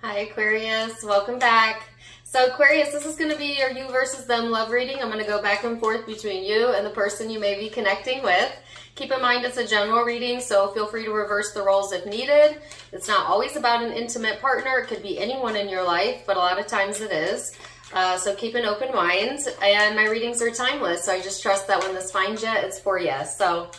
Hi Aquarius, welcome back. So Aquarius, this is going to be your you versus them love reading. I'm going to go back and forth between you and the person you may be connecting with. Keep in mind it's a general reading, so feel free to reverse the roles if needed. It's not always about an intimate partner. It could be anyone in your life, but a lot of times it is. So keep an open mind, and my readings are timeless, so I just trust that when this finds you, it's for you. So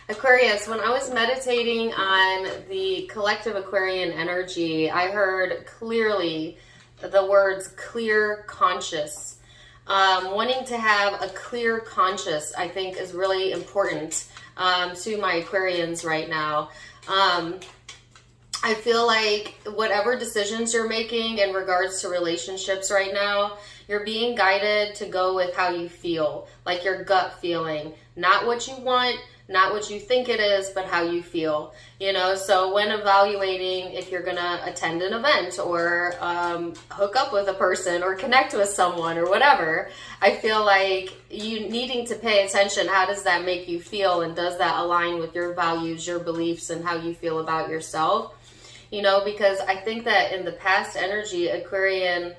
Aquarius, when I was meditating on the collective Aquarian energy, I heard clearly the words clear conscious. Wanting to have a clear conscious, I think, is really important to my Aquarians right now. I feel like whatever decisions you're making in regards to relationships right now, you're being guided to go with how you feel, like your gut feeling, not what you want, not what you think it is, but how you feel, you know? So when evaluating if you're gonna attend an event or hook up with a person or connect with someone or whatever, I feel like you needing to pay attention. How does that make you feel? And does that align with your values, your beliefs, and how you feel about yourself? You know, because I think that in the past energy, the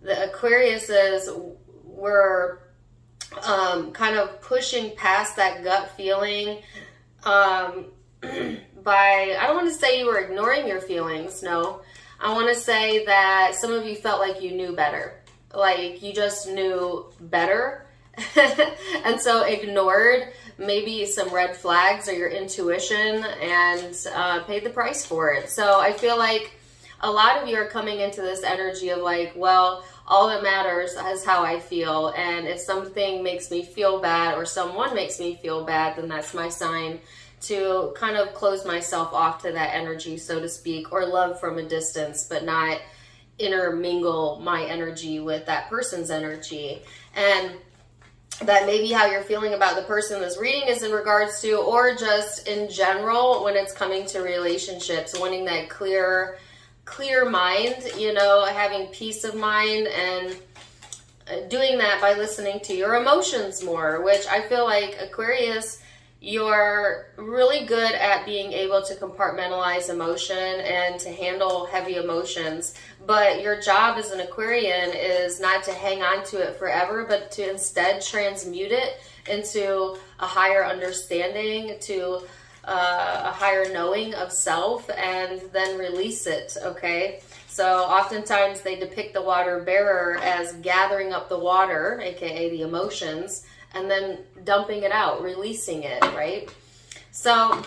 Aquariuses were kind of pushing past that gut feeling by, I don't want to say you were ignoring your feelings, no. I want to say that some of you felt like you knew better. Like you just knew better and so ignored maybe some red flags or your intuition and paid the price for it. So I feel like a lot of you are coming into this energy of like, well, all that matters is how I feel. And if something makes me feel bad or someone makes me feel bad, then that's my sign to kind of close myself off to that energy, so to speak, or love from a distance, but not intermingle my energy with that person's energy. And that may be how you're feeling about the person this reading is in regards to, or just in general when it's coming to relationships, wanting that clear mind, you know, having peace of mind, and doing that by listening to your emotions more, which I feel like Aquarius, you're really good at being able to compartmentalize emotion and to handle heavy emotions. But your job as an Aquarian is not to hang on to it forever, but to instead transmute it into a higher understanding, to a higher knowing of self, and then release it, okay? So oftentimes they depict the water bearer as gathering up the water, aka the emotions, and then dumping it out, releasing it, right? So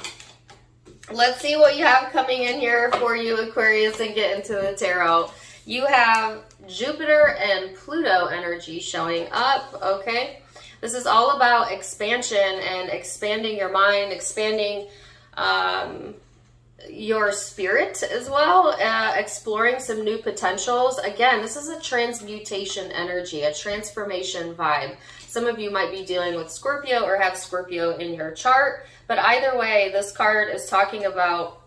let's see what you have coming in here for you, Aquarius, and get into the tarot. You have Jupiter and Pluto energy showing up, okay? This is all about expansion and expanding your mind, expanding your spirit as well, exploring some new potentials. Again, this is a transmutation energy, a transformation vibe. Some of you might be dealing with Scorpio or have Scorpio in your chart, but either way, this card is talking about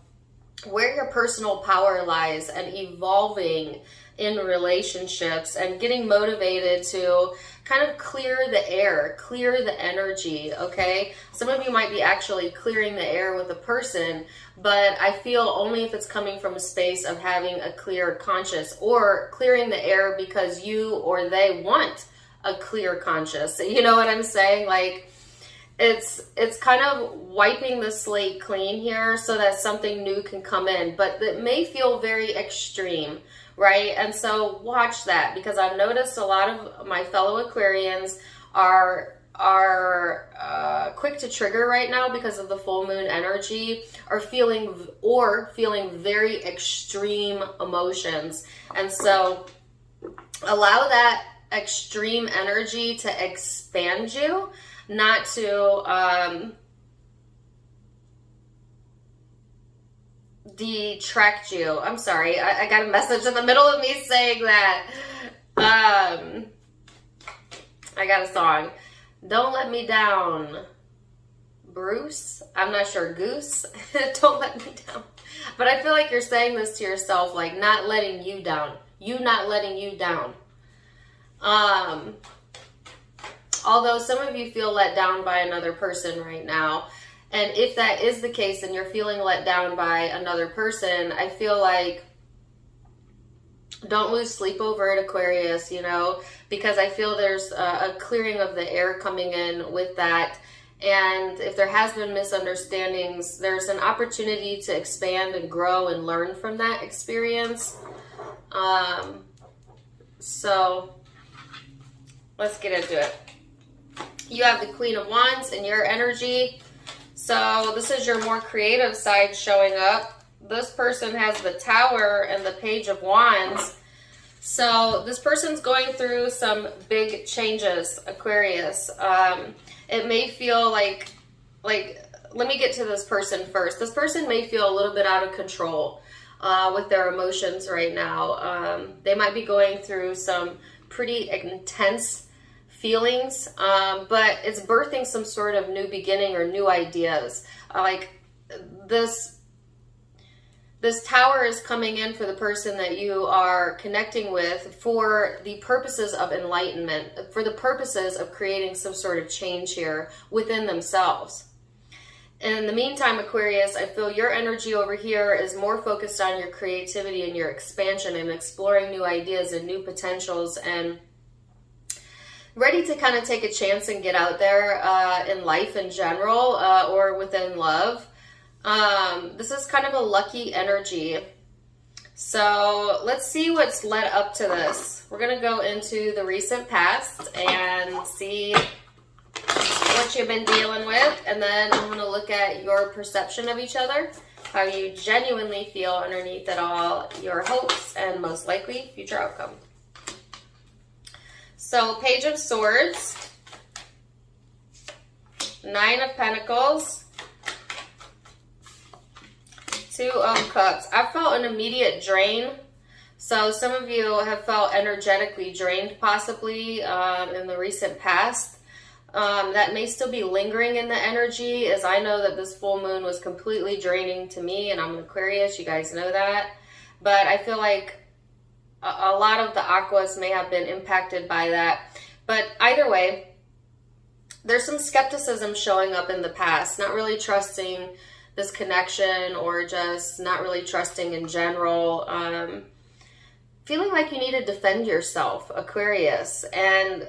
where your personal power lies and evolving in relationships and getting motivated to kind of clear the air, clear the energy, okay? Some of you might be actually clearing the air with a person, but I feel only if it's coming from a space of having a clear conscience, or clearing the air because you or they want a clear conscience. You know what I'm saying? Like, it's kind of wiping the slate clean here so that something new can come in, but it may feel very extreme, right? And so watch that, because I've noticed a lot of my fellow Aquarians are quick to trigger right now because of the full moon energy, are feeling very extreme emotions. And so allow that extreme energy to expand you, not to detract you. I'm sorry, I got a message in the middle of me saying that. I got a song. Don't let me down, Bruce. I'm not sure, Goose. Don't let me down. But I feel like you're saying this to yourself, like not letting you down. You not letting you down. Although some of you feel let down by another person right now. And if that is the case and you're feeling let down by another person, I feel like Don't lose sleep over it, Aquarius, you know, because I feel there's a clearing of the air coming in with that. And if there has been misunderstandings, there's an opportunity to expand and grow and learn from that experience. So let's get into it. You have the Queen of Wands in your energy. So this is your more creative side showing up. This person has the Tower and the Page of Wands. So this person's going through some big changes, Aquarius. It may feel like, let me get to this person first. This person may feel a little bit out of control with their emotions right now. They might be going through some pretty intense feelings, but it's birthing some sort of new beginning or new ideas. Like this Tower is coming in for the person that you are connecting with for the purposes of enlightenment, for the purposes of creating some sort of change here within themselves. In the meantime, Aquarius, I feel your energy over here is more focused on your creativity and your expansion and exploring new ideas and new potentials, and ready to kind of take a chance and get out there in life in general, or within love. This is kind of a lucky energy. So let's see what's led up to this. We're going to go into the recent past and see what you've been dealing with. And then I'm going to look at your perception of each other, how you genuinely feel underneath it all, your hopes, and most likely future outcome. So Page of Swords, Nine of Pentacles, Two of Cups. I felt an immediate drain. So some of you have felt energetically drained possibly in the recent past. That may still be lingering in the energy, as I know that this full moon was completely draining to me, and I'm an Aquarius, you guys know that. But I feel like a lot of the Aquas may have been impacted by that. But either way, there's some skepticism showing up in the past, not really trusting this connection, or just not really trusting in general. Feeling like you need to defend yourself, Aquarius. And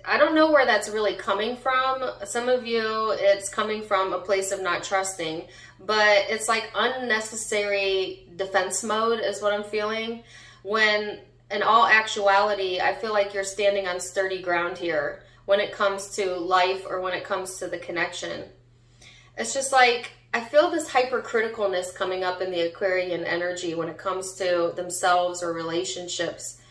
I don't know where that's really coming from. Some of you, it's coming from a place of not trusting, but it's like unnecessary defense mode is what I'm feeling, when in all actuality, I feel like you're standing on sturdy ground here when it comes to life or when it comes to the connection. It's just like, I feel this hypercriticalness coming up in the Aquarian energy when it comes to themselves or relationships.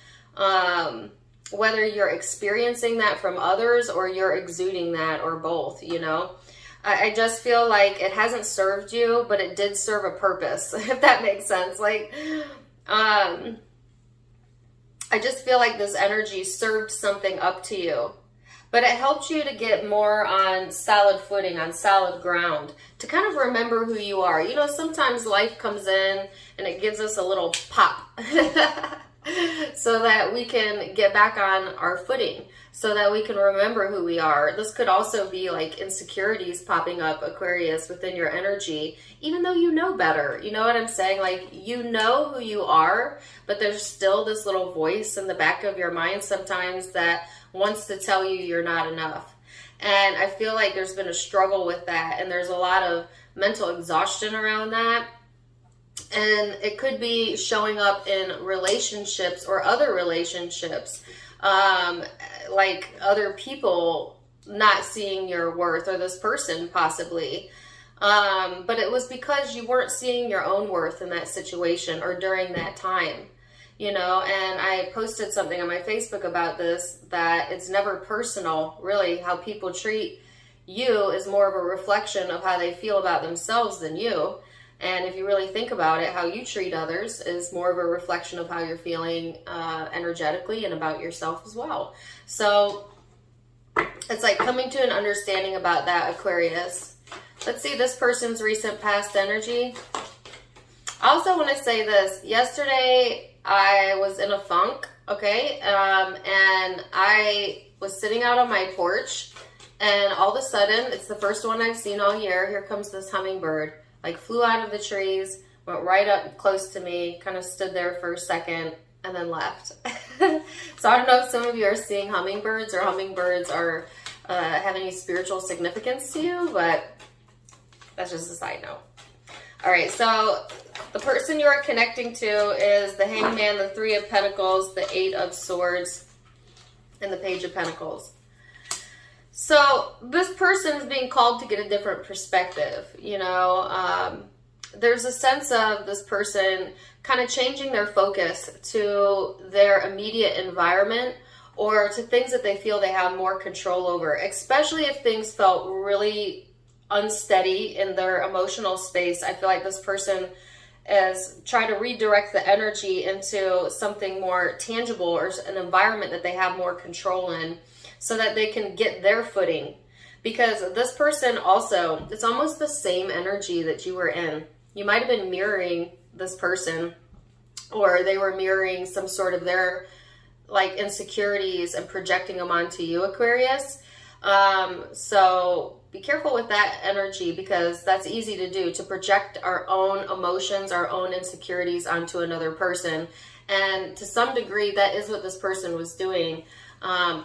Whether you're experiencing that from others or you're exuding that, or both, you know. I just feel like it hasn't served you, but it did serve a purpose, if that makes sense. Like, I just feel like this energy served something up to you. But it helped you to get more on solid footing, on solid ground, to kind of remember who you are. You know, sometimes life comes in and it gives us a little pop so that we can get back on our footing, so that we can remember who we are. This could also be like insecurities popping up, Aquarius, within your energy, even though you know better. You know what I'm saying? Like, you know who you are, but there's still this little voice in the back of your mind sometimes that wants to tell you you're not enough. And I feel like there's been a struggle with that, and there's a lot of mental exhaustion around that. And it could be showing up in relationships or other relationships, like other people not seeing your worth, or this person possibly. But it was because you weren't seeing your own worth in that situation or during that time. You know, and I posted something on my Facebook about this, that it's never personal, really. How people treat you is more of a reflection of how they feel about themselves than you. And if you really think about it, how you treat others is more of a reflection of how you're feeling energetically and about yourself as well. So it's like coming to an understanding about that, Aquarius. Let's see this person's recent past energy. I also want to say this. Yesterday, I was in a funk, okay? And I was sitting out on my porch, and all of a sudden, it's the first one I've seen all year. Here comes this hummingbird, like flew out of the trees, went right up close to me, kind of stood there for a second, and then left. So I don't know if some of you are seeing hummingbirds, or hummingbirds are have any spiritual significance to you, but that's just a side note. All right, so the person you are connecting to is the Hangman, the Three of Pentacles, the Eight of Swords, and the Page of Pentacles. So this person is being called to get a different perspective. You know, there's a sense of this person kind of changing their focus to their immediate environment, or to things that they feel they have more control over, especially if things felt really unsteady in their emotional space. I feel like this person is trying to redirect the energy into something more tangible, or an environment that they have more control in, so that they can get their footing. Because this person also, it's almost the same energy that you were in. You might have been mirroring this person, or they were mirroring some sort of their like insecurities and projecting them onto you, Aquarius. So be careful with that energy, because that's easy to do, to project our own emotions, our own insecurities onto another person. And to some degree, that is what this person was doing,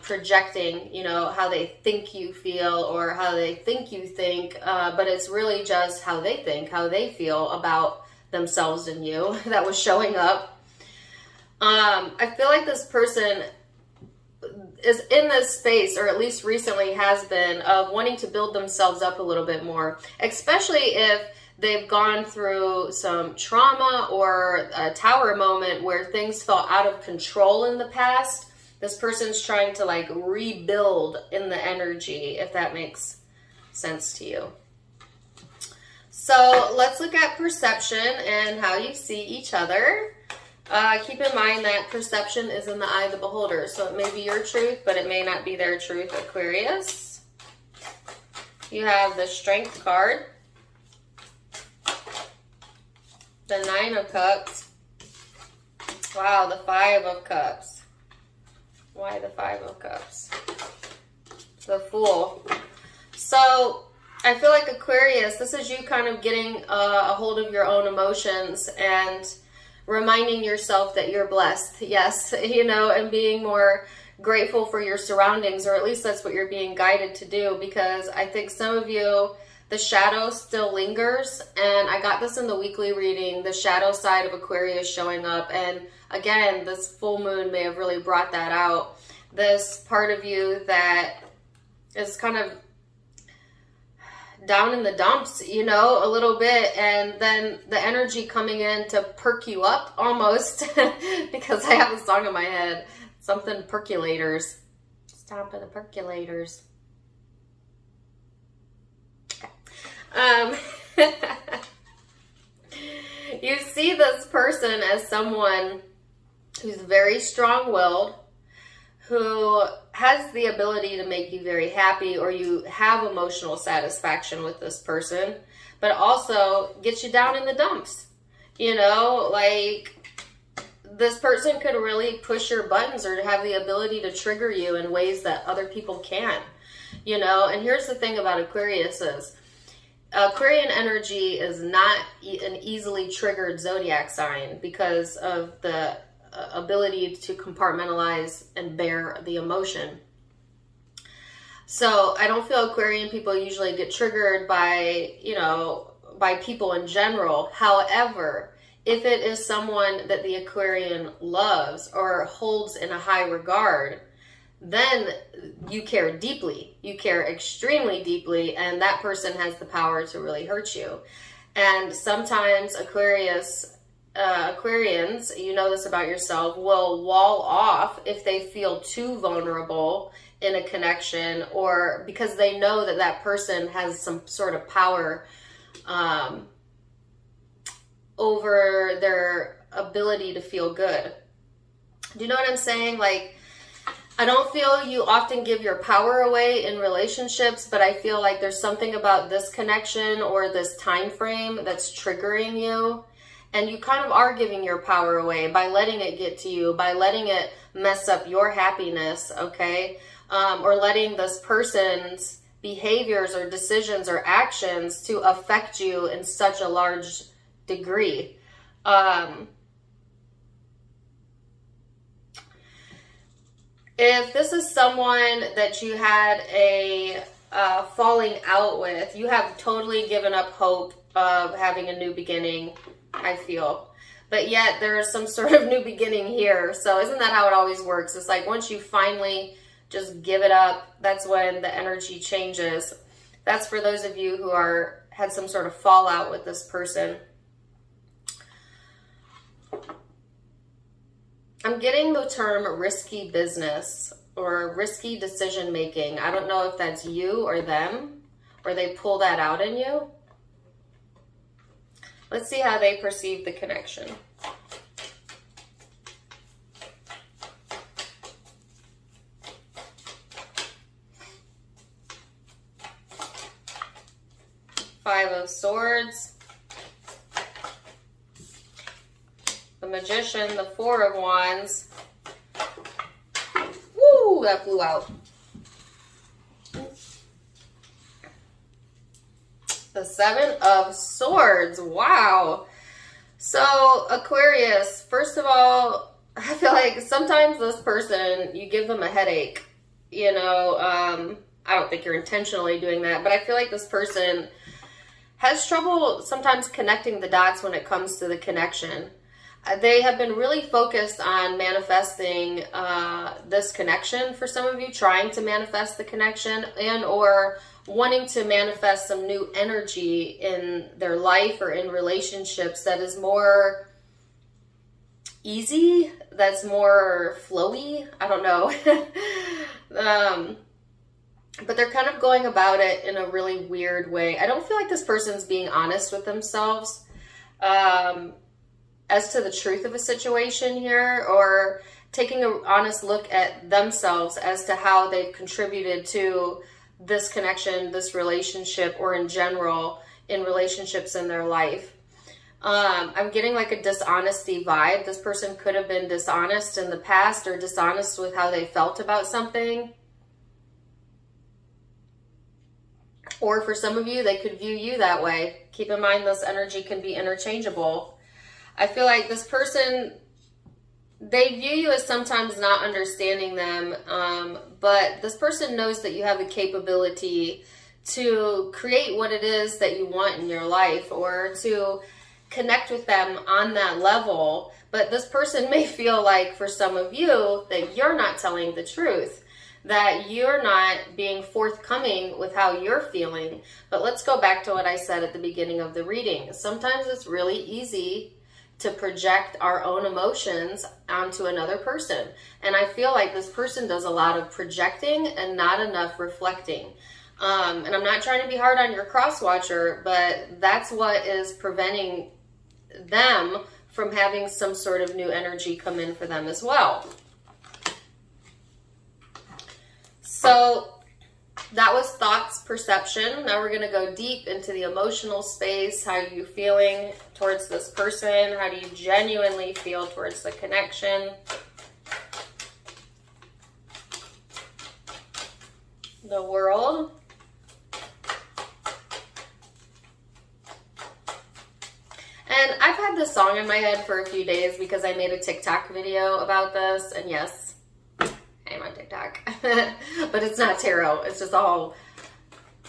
projecting, you know, how they think you feel, or how they think you think, but it's really just how they think, how they feel about themselves and you that was showing up. I feel like this person is in this space, or at least recently has been, of wanting to build themselves up a little bit more, especially if they've gone through some trauma or a tower moment where things felt out of control in the past. This person's trying to like rebuild in the energy, if that makes sense to you. So let's look at perception and how you see each other. Keep in mind that perception is in the eye of the beholder. So it may be your truth, but it may not be their truth, Aquarius. You have the Strength card, the Nine of Cups. Wow, the Five of Cups. Why the Five of Cups? The Fool. So I feel like Aquarius, this is you kind of getting a hold of your own emotions and reminding yourself that you're blessed. Yes, you know, and being more grateful for your surroundings, or at least that's what you're being guided to do, because I think some of you, the shadow still lingers. And I got this in the weekly reading, the shadow side of Aquarius showing up. And again, this full moon may have really brought that out. This part of you that is kind of down in the dumps, you know, a little bit, and then the energy coming in to perk you up almost, because I have a song in my head, something percolators. Stop at the percolators. Okay. You see this person as someone who's very strong-willed, who has the ability to make you very happy, or you have emotional satisfaction with this person, but also gets you down in the dumps. You know, like this person could really push your buttons, or have the ability to trigger you in ways that other people can't. You know, and here's the thing about Aquarius is, Aquarian energy is not an easily triggered zodiac sign, because of the ability to compartmentalize and bear the emotion. So I don't feel Aquarian people usually get triggered by, you know, by people in general. However, if it is someone that the Aquarian loves or holds in a high regard, then you care deeply. You care extremely deeply, and that person has the power to really hurt you. And sometimes Aquarians, you know this about yourself, will wall off if they feel too vulnerable in a connection, or because they know that that person has some sort of power over their ability to feel good. Do you know what I'm saying? Like, I don't feel you often give your power away in relationships, but I feel like there's something about this connection or this time frame that's triggering you. And you kind of are giving your power away by letting it get to you, by letting it mess up your happiness, okay? Or letting this person's behaviors or decisions or actions to affect you in such a large degree. If this is someone that you had a falling out with, you have totally given up hope of having a new beginning, I feel. But yet there is some sort of new beginning here. So isn't that how it always works? It's like once you finally just give it up, that's when the energy changes. That's for those of you who had some sort of fallout with this person. I'm getting the term risky business or risky decision making. I don't know if that's you or them, or they pull that out in you. Let's see how they perceive the connection. Five of Swords. The Magician, the Four of Wands. Woo, that flew out. The Seven of Swords. Wow. So, Aquarius, first of all, I feel like sometimes this person, you give them a headache. You know, I don't think you're intentionally doing that, but I feel like this person has trouble sometimes connecting the dots when it comes to the connection. They have been really focused on manifesting this connection for some of you, trying to manifest the connection and or wanting to manifest some new energy in their life or in relationships that is more easy, that's more flowy. I don't know. But they're kind of going about it in a really weird way. I don't feel like this person's being honest with themselves as to the truth of a situation here, or taking an honest look at themselves as to how they've contributed to this connection, this relationship, or in general in relationships in their life. I'm getting like a dishonesty vibe. This person could have been dishonest in the past or dishonest with how they felt about something. Or for some of you, they could view you that way. Keep in mind, this energy can be interchangeable. I feel like this person, they view you as sometimes not understanding them, but this person knows that you have the capability to create what it is that you want in your life, or to connect with them on that level. But this person may feel like, for some of you, that you're not telling the truth, that you're not being forthcoming with how you're feeling. But let's go back to what I said at the beginning of the reading. Sometimes it's really easy to project our own emotions onto another person. And I feel like this person does a lot of projecting and not enough reflecting. And I'm not trying to be hard on your cross watcher, but that's what is preventing them from having some sort of new energy come in for them as well. So that was thoughts, perception. Now we're going to go deep into the emotional space. How are you feeling towards this person? How do you genuinely feel towards the connection? The World. And I've had this song in my head for a few days because I made a TikTok video about this. And yes, I'm on TikTok. But it's not tarot. It's just all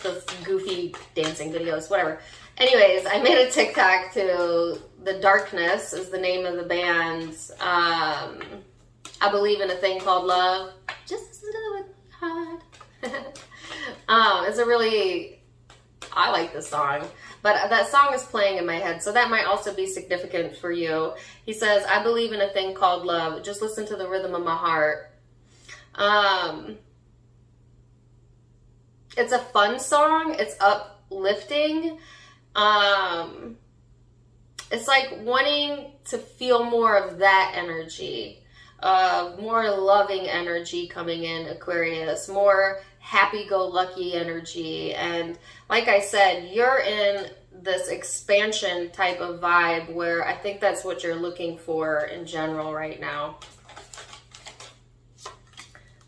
those goofy dancing videos, whatever. Anyways, I made a TikTok to The Darkness is the name of the band. I believe in a thing called love. Just do it hard. It's a really, I like this song. But that song is playing in my head, so that might also be significant for you. He says, I believe in a thing called love. Just listen to the rhythm of my heart. It's a fun song. It's uplifting. It's like wanting to feel more of that energy, more loving energy coming in, Aquarius, more happy-go-lucky energy. And like I said, you're in this expansion type of vibe where I think that's what you're looking for in general right now.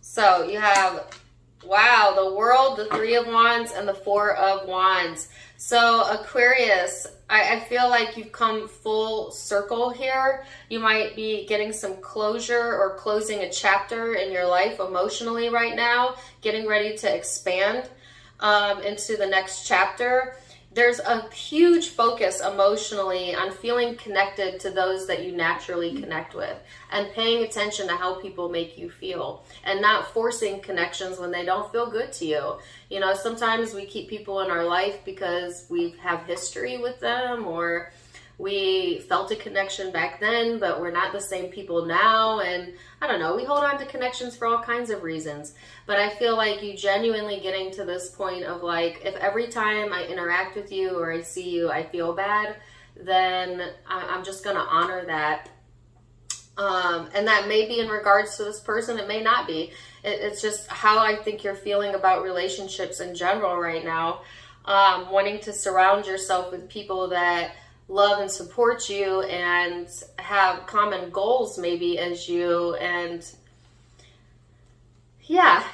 So you have, wow, the World, the Three of Wands, and the Four of Wands. So Aquarius, I feel like you've come full circle here. You might be getting some closure or closing a chapter in your life emotionally right now, getting ready to expand into the next chapter. There's a huge focus emotionally on feeling connected to those that you naturally connect with and paying attention to how people make you feel and not forcing connections when they don't feel good to you. You know, sometimes we keep people in our life because we have history with them, or we felt a connection back then, but we're not the same people now. And I don't know, we hold on to connections for all kinds of reasons. But I feel like you genuinely getting to this point of like, if every time I interact with you or I see you, I feel bad, then I'm just going to honor that. And that may be in regards to this person. It may not be. It's just how I think you're feeling about relationships in general right now. Wanting to surround yourself with people that love and support you and have common goals maybe as you. And yeah,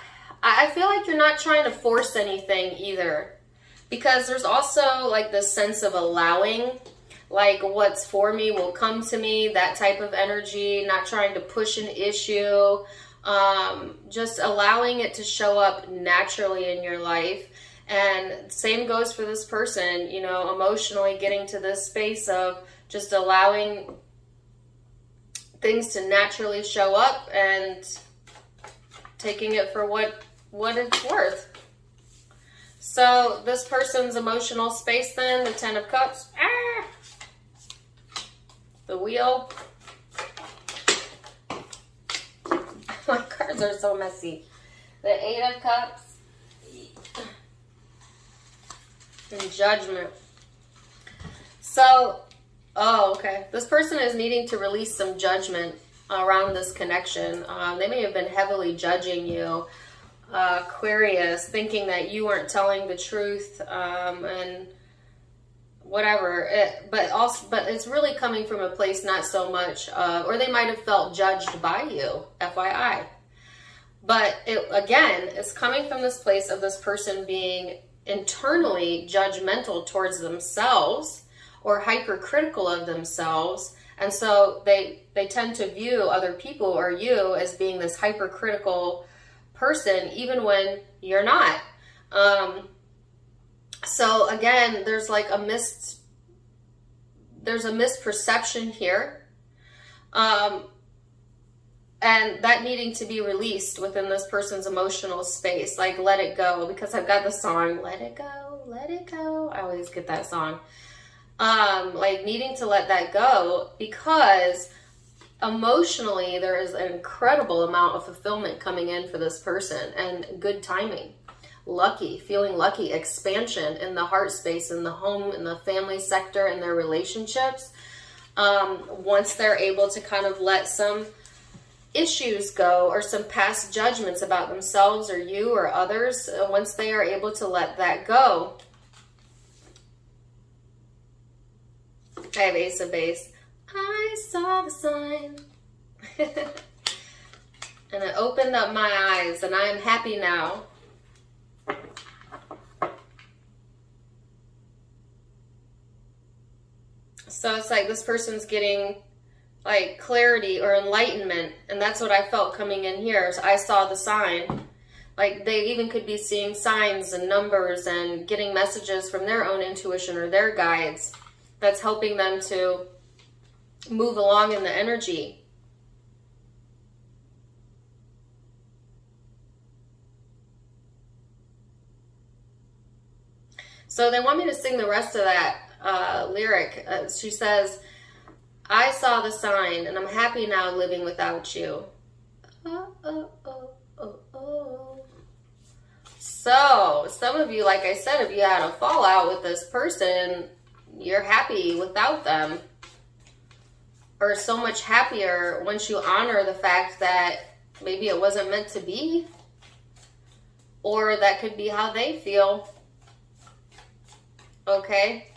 I feel like you're not trying to force anything either, because there's also like this sense of allowing, like what's for me will come to me, that type of energy, not trying to push an issue, just allowing it to show up naturally in your life. And same goes for this person, you know, emotionally getting to this space of just allowing things to naturally show up and taking it for what it's worth. So this person's emotional space then, the Ten of Cups, the Wheel. My cards are so messy. The Eight of Cups. And Judgment. So, okay. This person is needing to release some judgment around this connection. They may have been heavily judging you, Aquarius, thinking that you weren't telling the truth, and whatever. But it's really coming from a place not so much, or they might have felt judged by you, FYI. But it's coming from this place of this person being internally judgmental towards themselves or hypercritical of themselves, and so they tend to view other people or you as being this hypercritical person even when you're not. So again, there's like a misperception here, and that needing to be released within this person's emotional space. Like, let it go, because I've got the song, let it go, let it go. I always get that song. Like needing to let that go, because emotionally there is an incredible amount of fulfillment coming in for this person, and good timing. Lucky, feeling lucky, expansion in the heart space, in the home, in the family sector, in their relationships. Once they're able to kind of let some issues go, or some past judgments about themselves or you or others, once they are able to let that go. I have Ace of Base. I saw the sign. And it opened up my eyes, and I am happy now. So it's like this person's getting like clarity or enlightenment, and that's what I felt coming in here. So I saw the sign. Like they even could be seeing signs and numbers and getting messages from their own intuition or their guides that's helping them to move along in the energy. So they want me to sing the rest of that lyric. She says, I saw the sign, and I'm happy now living without you. Oh, oh, oh, oh, oh. So, some of you, like I said, if you had a fallout with this person, you're happy without them. Or so much happier once you honor the fact that maybe it wasn't meant to be. Or that could be how they feel. Okay?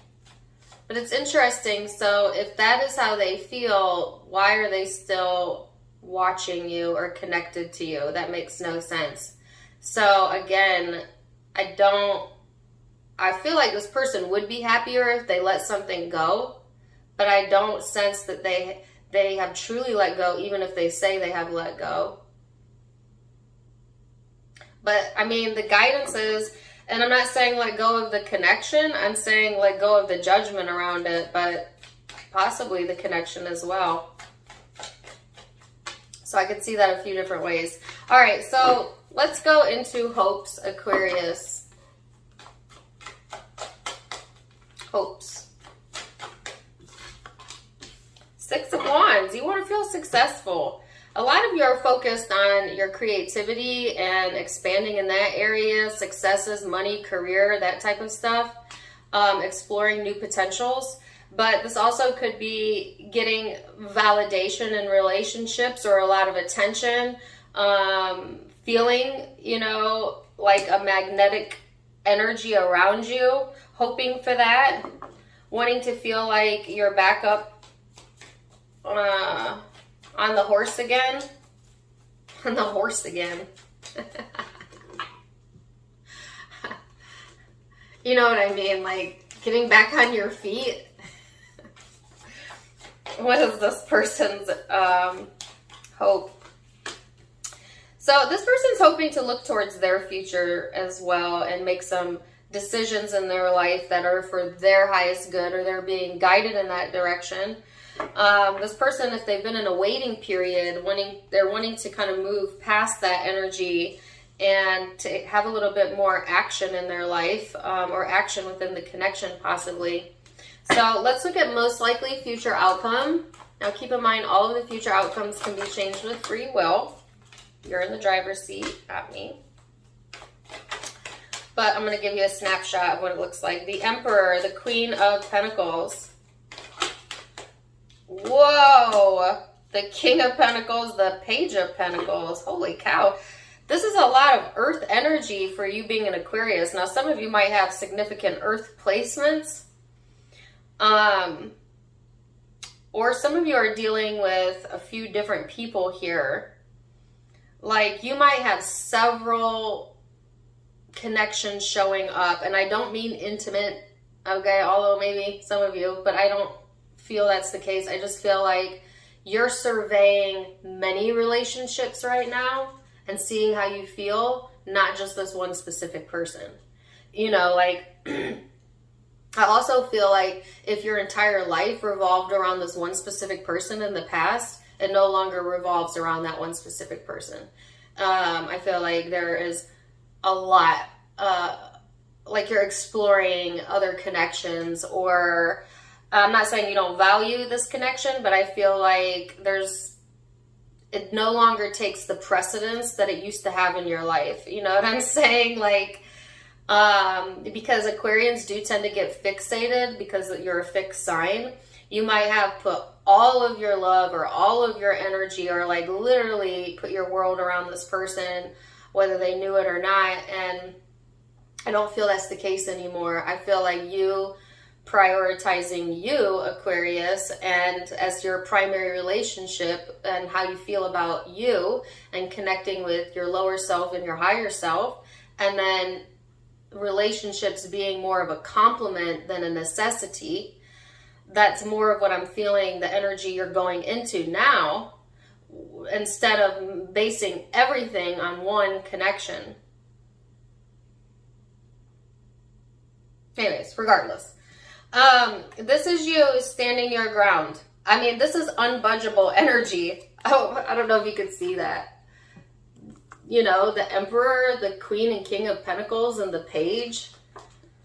But it's interesting. So if that is how they feel, why are they still watching you or connected to you? That makes no sense. So again, I don't I feel like this person would be happier if they let something go, but I don't sense that they have truly let go, even if they say they have let go. But I mean, the guidance is, and I'm not saying let go of the connection, I'm saying let go of the judgment around it, but possibly the connection as well. So I could see that a few different ways. All right, so let's go into hopes, Aquarius. Hopes. 6 of Wands. You want to feel successful. A lot of you are focused on your creativity and expanding in that area, successes, money, career, that type of stuff, exploring new potentials. But this also could be getting validation in relationships or a lot of attention, feeling, you know, like a magnetic energy around you, hoping for that, wanting to feel like you're back up on the horse again. On the horse again. You know what I mean? Like getting back on your feet. What is this person's hope? So this person's hoping to look towards their future as well and make some decisions in their life that are for their highest good, or they're being guided in that direction. This person, if they've been in a waiting period, they're wanting to kind of move past that energy and to have a little bit more action in their life, or action within the connection possibly. So let's look at most likely future outcome. Now keep in mind, all of the future outcomes can be changed with free will. You're in the driver's seat, not me. But I'm going to give you a snapshot of what it looks like. The Emperor, the Queen of Pentacles. Whoa! The King of Pentacles, the Page of Pentacles. Holy cow. This is a lot of earth energy for you being an Aquarius. Now, some of you might have significant earth placements. Or some of you are dealing with a few different people here. Like, you might have several connections showing up. And I don't mean intimate, okay? Although maybe some of you, but I don't feel that's the case. I just feel like you're surveying many relationships right now and seeing how you feel, not just this one specific person. You know, like, I also feel like if your entire life revolved around this one specific person in the past, it no longer revolves around that one specific person. I feel like there is a lot, like you're exploring other connections, or I'm not saying you don't value this connection, but I feel like it no longer takes the precedence that it used to have in your life. You know what I'm saying? Like, because Aquarians do tend to get fixated because you're a fixed sign. You might have put all of your love or all of your energy, or like literally put your world around this person, whether they knew it or not. And I don't feel that's the case anymore. I feel like you prioritizing you, Aquarius, and as your primary relationship and how you feel about you, and connecting with your lower self and your higher self, and then relationships being more of a complement than a necessity. That's more of what I'm feeling, the energy you're going into now, instead of basing everything on one connection. Anyways, regardless. This is you standing your ground. I mean, this is unbudgeable energy. Oh, I don't know if you could see that. You know, the Emperor, the Queen and King of Pentacles, and the Page.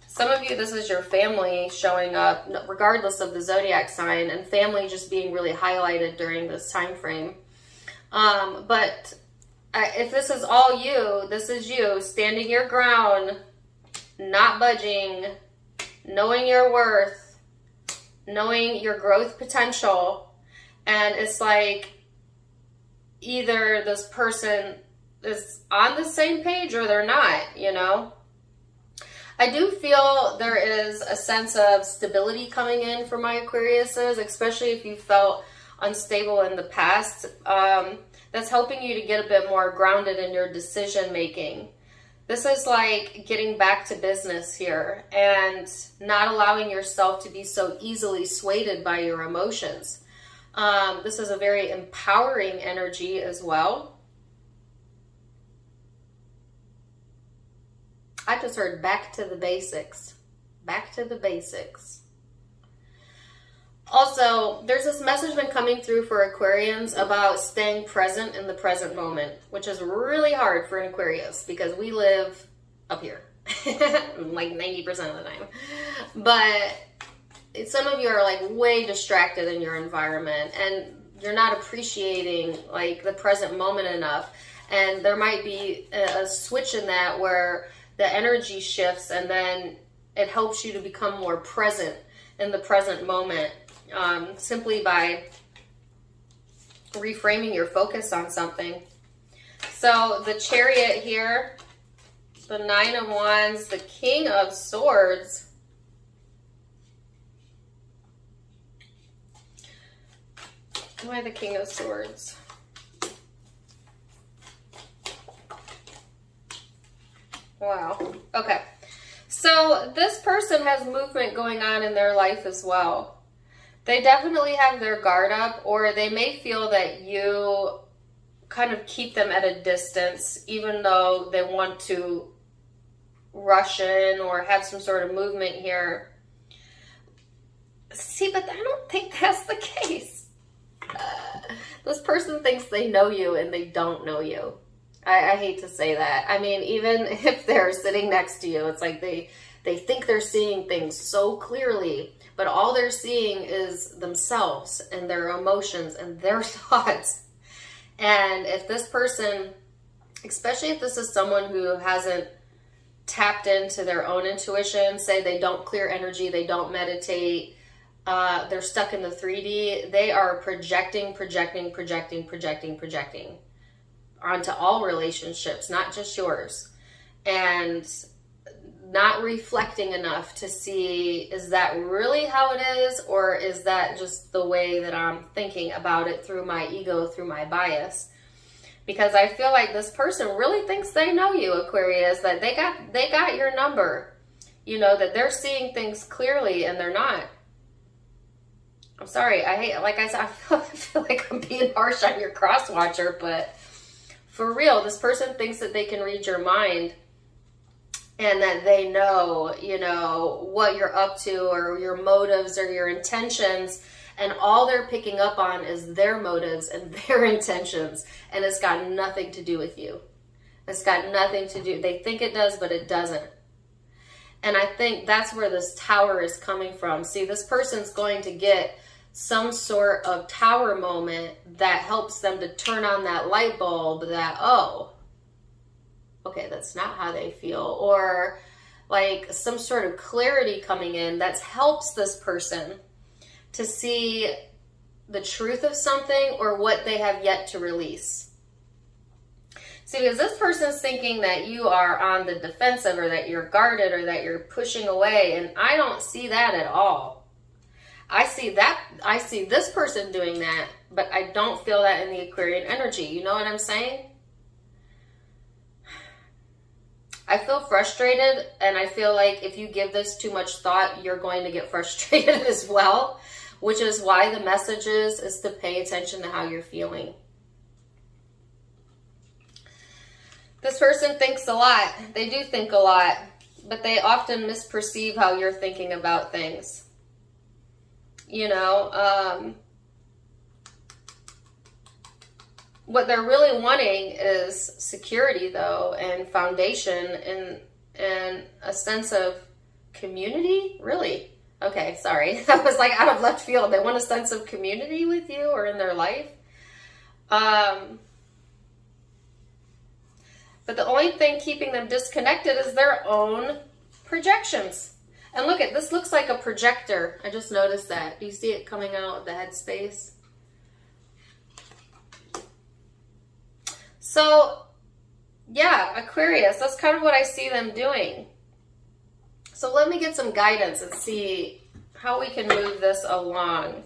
Some of you, this is your family showing up, regardless of the zodiac sign, and family just being really highlighted during this time frame. But if this is all you, this is you standing your ground, not budging, knowing your worth, knowing your growth potential. And it's like either this person is on the same page or they're not, you know. I do feel there is a sense of stability coming in for my Aquariuses, especially if you felt unstable in the past. That's helping you to get a bit more grounded in your decision making. This is like getting back to business here and not allowing yourself to be so easily swayed by your emotions. This is a very empowering energy as well. I just heard back to the basics. Back to the basics. Also, there's this message been coming through for Aquarians about staying present in the present moment, which is really hard for an Aquarius because we live up here like 90% of the time. But some of you are like way distracted in your environment and you're not appreciating like the present moment enough. And there might be a switch in that where the energy shifts and then it helps you to become more present in the present moment. Simply by reframing your focus on something. So the Chariot here, the Nine of Wands, the King of Swords. Why the King of Swords? Wow. Okay. So this person has movement going on in their life as well. They definitely have their guard up, or they may feel that you kind of keep them at a distance, even though they want to rush in or have some sort of movement here. See, but I don't think that's the case. This person thinks they know you and they don't know you. I hate to say that. I mean, even if they're sitting next to you, it's like they think they're seeing things so clearly, but all they're seeing is themselves and their emotions and their thoughts. And if this person, especially if this is someone who hasn't tapped into their own intuition, say they don't clear energy, they don't meditate, they're stuck in the 3D, they are projecting onto all relationships, not just yours. And not reflecting enough to see, is that really how it is? Or is that just the way that I'm thinking about it through my ego, through my bias? Because I feel like this person really thinks they know you, Aquarius, that they got your number. You know, that they're seeing things clearly and they're not. I'm sorry, I hate, like I said, I feel like I'm being harsh on your cross watcher, but for real, this person thinks that they can read your mind and that they know, you know, what you're up to or your motives or your intentions. And all they're picking up on is their motives and their intentions. And it's got nothing to do with you. It's got nothing to do. They think it does, but it doesn't. And I think that's where this tower is coming from. See, this person's going to get some sort of tower moment that helps them to turn on that light bulb that, oh, okay, that's not how they feel. Or like some sort of clarity coming in that helps this person to see the truth of something or what they have yet to release. See, because this person is thinking that you are on the defensive or that you're guarded or that you're pushing away, and I don't see that at all. I see this person doing that, but I don't feel that in the Aquarian energy. You know what I'm saying? I feel frustrated, and I feel like if you give this too much thought, you're going to get frustrated as well, which is why the message is to pay attention to how you're feeling. This person thinks a lot. They do think a lot, but they often misperceive how you're thinking about things. You know, what they're really wanting is security, though, and foundation, and a sense of community. Really? Okay, sorry. That was like out of left field. They want a sense of community with you or in their life. But the only thing keeping them disconnected is their own projections. And look at this, looks like a projector. I just noticed that. Do you see it coming out of the headspace? So, yeah, Aquarius, that's kind of what I see them doing. So let me get some guidance and see how we can move this along.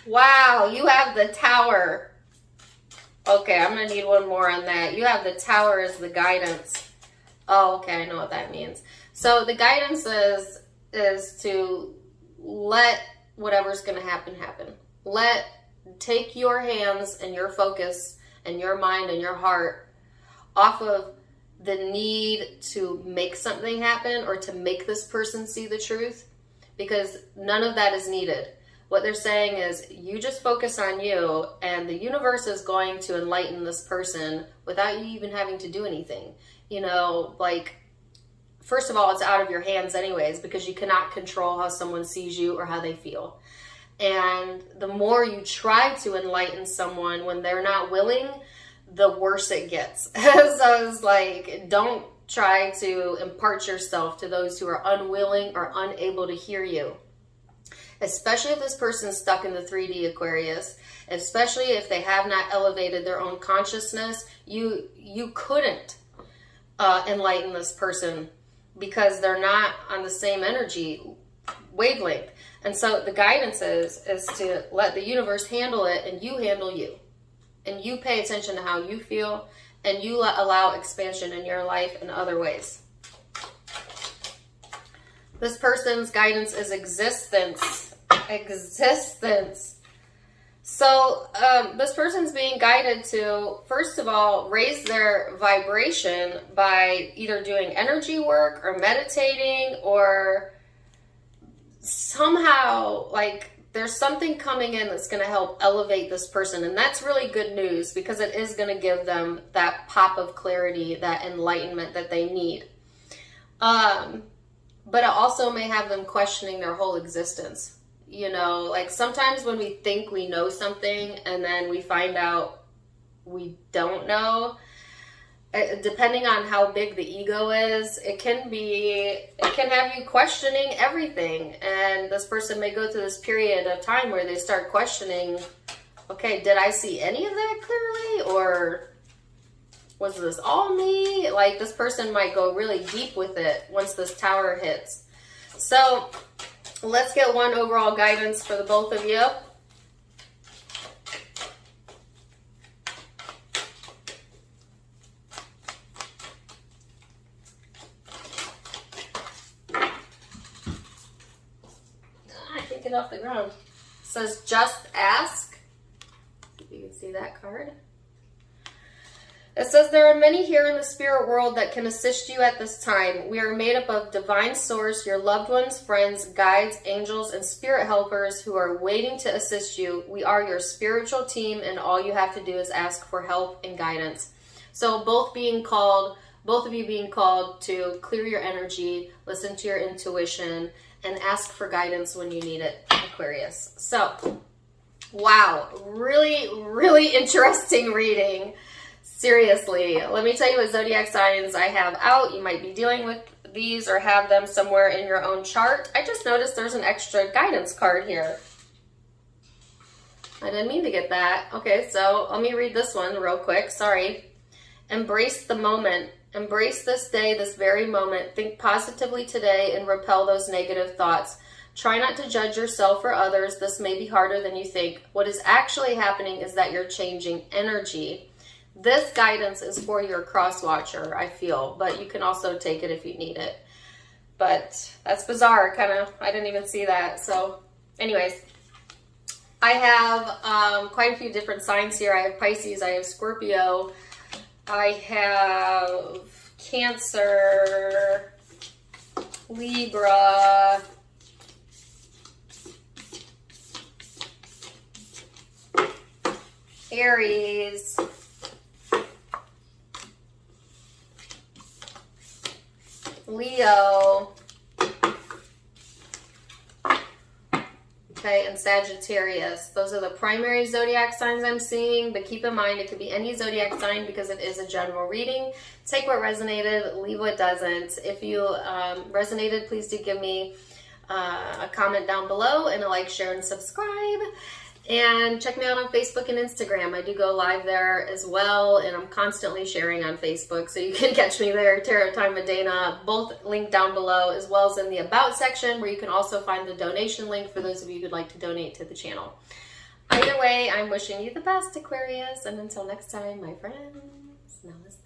Wow, you have the Tower. Okay, I'm going to need one more on that. You have the Tower as the guidance. Oh, okay, I know what that means. So the guidance is to let whatever's going to happen. Take your hands and your focus and your mind and your heart off of the need to make something happen or to make this person see the truth, because none of that is needed. What they're saying is you just focus on you, and the universe is going to enlighten this person without you even having to do anything. You know, like, first of all, it's out of your hands anyways, because you cannot control how someone sees you or how they feel. And the more you try to enlighten someone when they're not willing, the worse it gets. So it's like, don't try to impart yourself to those who are unwilling or unable to hear you. Especially if this person's stuck in the 3D Aquarius, especially if they have not elevated their own consciousness, you couldn't enlighten this person because they're not on the same energy wavelength. And so the guidance is to let the universe handle it, and you handle you. And you pay attention to how you feel, and you allow expansion in your life in other ways. This person's guidance is existence. Existence. So this person's being guided to, first of all, raise their vibration by either doing energy work or meditating, or somehow, like, there's something coming in that's going to help elevate this person. And that's really good news, because it is going to give them that pop of clarity, that enlightenment that they need. But it also may have them questioning their whole existence. You know, like sometimes when we think we know something and then we find out we don't know, depending on how big the ego is, it can have you questioning everything. And this person may go through this period of time where they start questioning, okay, did I see any of that clearly? Or was this all me? Like, this person might go really deep with it once this Tower hits. So let's get one overall guidance for the both of you. Get off the ground. It says just ask. If you can see that card. It says there are many here in the spirit world that can assist you at this time. We are made up of divine source, your loved ones, friends, guides, angels, and spirit helpers who are waiting to assist you. We are your spiritual team, and all you have to do is ask for help and guidance. So both of you being called to clear your energy, listen to your intuition, and ask for guidance when you need it, Aquarius. So, wow, really, really interesting reading. Seriously, let me tell you what zodiac signs I have out. You might be dealing with these or have them somewhere in your own chart. I just noticed there's an extra guidance card here. I didn't mean to get that. Okay, so let me read this one real quick. Sorry. Embrace the moment. Embrace this day, this very moment. Think positively today and repel those negative thoughts. Try not to judge yourself or others. This may be harder than you think. What is actually happening is that you're changing energy. This guidance is for your cross watcher, I feel, but you can also take it if you need it. But that's bizarre, I didn't even see that. So anyways, I have quite a few different signs here. I have Pisces, I have Scorpio, I have Cancer, Libra, Aries, Leo, okay, and Sagittarius. Those are the primary zodiac signs I'm seeing, but keep in mind it could be any zodiac sign because it is a general reading. Take what resonated, leave what doesn't. If you resonated, please do give me a comment down below and a like, share, and subscribe. And check me out on Facebook and Instagram. I do go live there as well, and I'm constantly sharing on Facebook, so you can catch me there, Tarot Time with Dana, both linked down below, as well as in the About section, where you can also find the donation link for those of you who'd like to donate to the channel. Either way, I'm wishing you the best, Aquarius. And until next time, my friends, namaste.